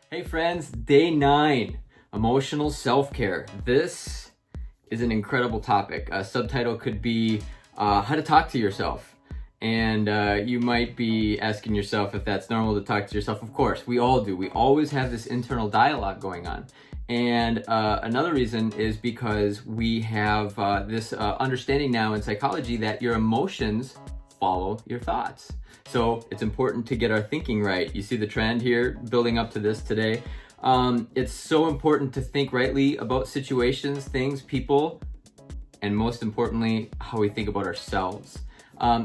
Hey friends, day 9, emotional self-care. This is an incredible topic. A subtitle could be how to talk to yourself. And you might be asking yourself if that's normal to talk to yourself. Of course, we all do. We always have this internal dialogue going on. And another reason is because we have this understanding now in psychology that your emotions follow your thoughts. So it's important to get our thinking right. You see the trend here building up to this today. It's so important to think rightly about situations, things, people, and most importantly, how we think about ourselves.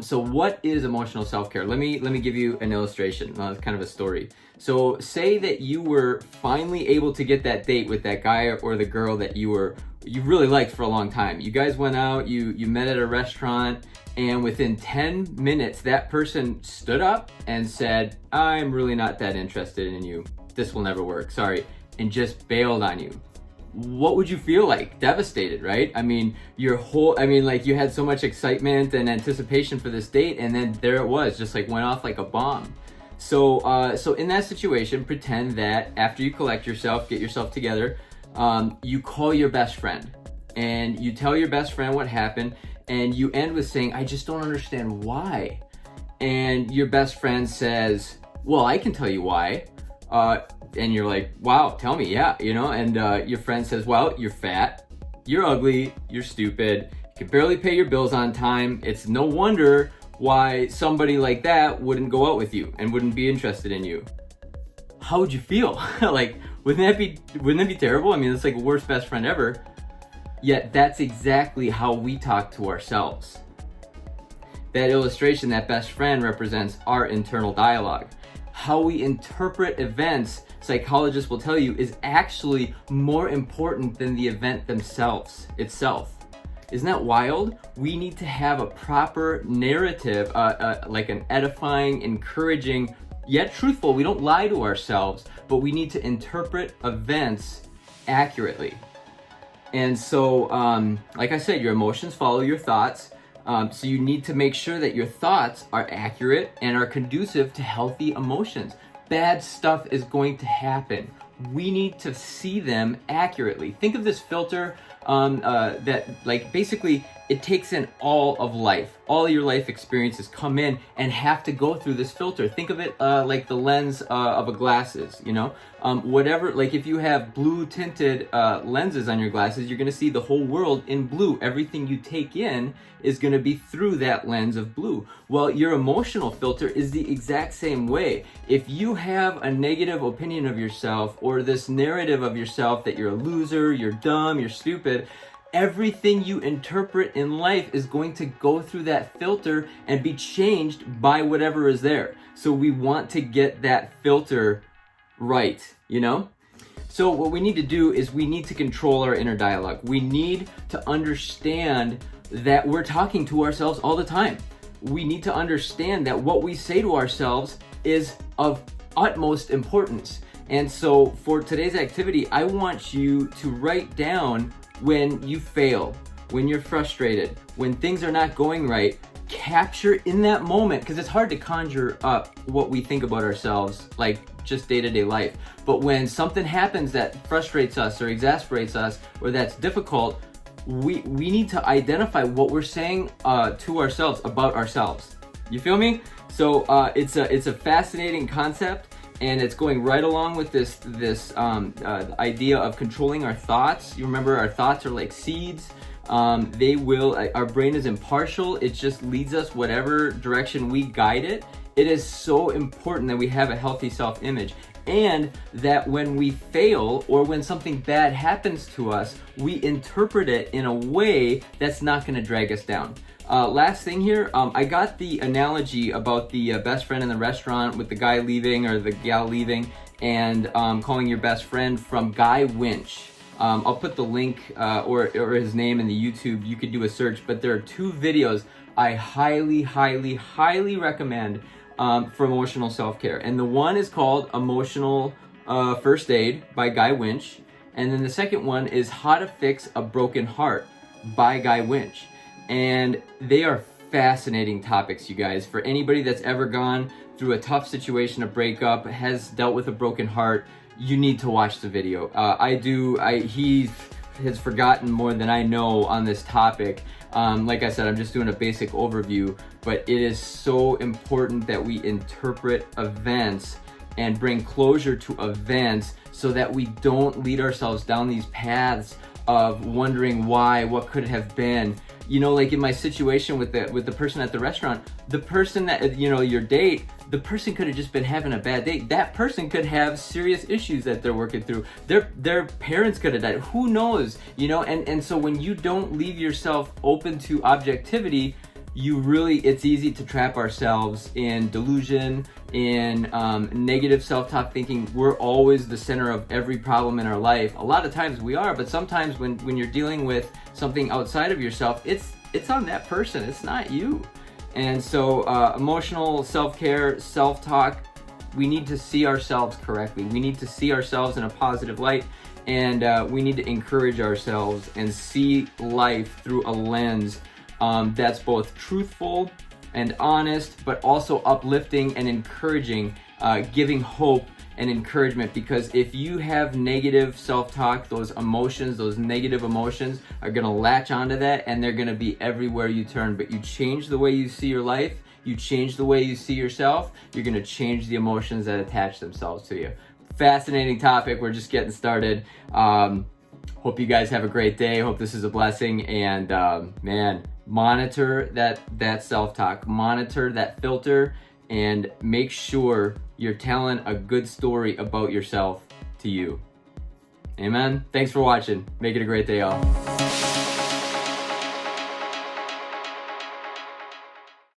So what is emotional self-care? Let me give you an illustration. It's kind of a story. So say that you were finally able to get that date with that guy or the girl that you really liked for a long time. You guys went out, you met at a restaurant, and within 10 minutes, that person stood up and said, I'm really not that interested in you. This will never work, sorry, and just bailed on you. What would you feel like? Devastated, right? I mean, you had so much excitement and anticipation for this date, and then there it was, just like went off like a bomb. So in that situation, pretend that after you collect yourself, get yourself together, you call your best friend and you tell your best friend what happened, and you end with saying, I just don't understand why. And your best friend says, well, I can tell you why. And you're like, wow, tell me, yeah, and your friend says, well, you're fat, you're ugly, you're stupid, you can barely pay your bills on time. It's no wonder why somebody like that wouldn't go out with you and wouldn't be interested in you. How would you feel? Like, wouldn't that be terrible? I mean, it's like the worst best friend ever. Yet that's exactly how we talk to ourselves. That illustration, that best friend, represents our internal dialogue. How we interpret events, psychologists will tell you, is actually more important than the event itself. Isn't that wild? We need to have a proper narrative, like an edifying, encouraging, yet truthful. We don't lie to ourselves, but we need to interpret events accurately. And so, like I said, your emotions follow your thoughts. So you need to make sure that your thoughts are accurate and are conducive to healthy emotions. Bad stuff is going to happen. We need to see them accurately. Think of this filter that, like, basically it takes in all of life. All your life experiences come in and have to go through this filter. Think of it like the lens of a glasses, whatever, like if you have blue tinted lenses on your glasses, you're gonna see the whole world in blue. Everything you take in is gonna be through that lens of blue. Well, your emotional filter is the exact same way. If you have a negative opinion of yourself or this narrative of yourself that you're a loser, you're dumb, you're stupid, everything you interpret in life is going to go through that filter and be changed by whatever is there. So we want to get that filter right, So what we need to do is we need to control our inner dialogue. We need to understand that we're talking to ourselves all the time. We need to understand that what we say to ourselves is of utmost importance. And so for today's activity, I want you to write down when you fail, when you're frustrated, when things are not going right. Capture in that moment, because it's hard to conjure up what we think about ourselves, like just day-to-day life. But when something happens that frustrates us or exasperates us or that's difficult, we need to identify what we're saying to ourselves about ourselves. You feel me? So it's a fascinating concept. And it's going right along with this idea of controlling our thoughts. You remember, our thoughts are like seeds. Our brain is impartial. It just leads us whatever direction we guide it. It is so important that we have a healthy self-image, and that when we fail or when something bad happens to us, we interpret it in a way that's not going to drag us down. Last thing here, I got the analogy about the best friend in the restaurant with the guy leaving or the gal leaving and calling your best friend from Guy Winch. I'll put the link or his name in the YouTube. You could do a search, but there are 2 videos I highly, highly, highly recommend for emotional self-care. And the one is called Emotional First Aid by Guy Winch. And then the second one is How to Fix a Broken Heart by Guy Winch. And they are fascinating topics, you guys. For anybody that's ever gone through a tough situation, a breakup, has dealt with a broken heart, you need to watch the video. He has forgotten more than I know on this topic. Like I said, I'm just doing a basic overview, but it is so important that we interpret events and bring closure to events so that we don't lead ourselves down these paths of wondering why, what could have been. You know, like in my situation with the person at the restaurant, the person that, you know, your date, the person could have just been having a bad day. That person could have serious issues that they're working through. Their parents could have died. Who knows? You know, and so when you don't leave yourself open to objectivity, it's easy to trap ourselves in delusion, in negative self-talk, thinking we're always the center of every problem in our life. A lot of times we are, but sometimes when you're dealing with something outside of yourself, it's on that person, it's not you. And so emotional self-care, self-talk, we need to see ourselves correctly. We need to see ourselves in a positive light, and we need to encourage ourselves and see life through a lens that's both truthful and honest, but also uplifting and encouraging, giving hope and encouragement. Because if you have negative self-talk, those emotions, those negative emotions are gonna latch onto that, and they're gonna be everywhere you turn. But you change the way you see your life, you change the way you see yourself, you're gonna change the emotions that attach themselves to you. Fascinating topic, we're just getting started. Hope you guys have a great day. Hope this is a blessing, and man, monitor that self-talk, monitor that filter, and make sure you're telling a good story about yourself to you. Amen. Thanks for watching. Make it a great day, y'all.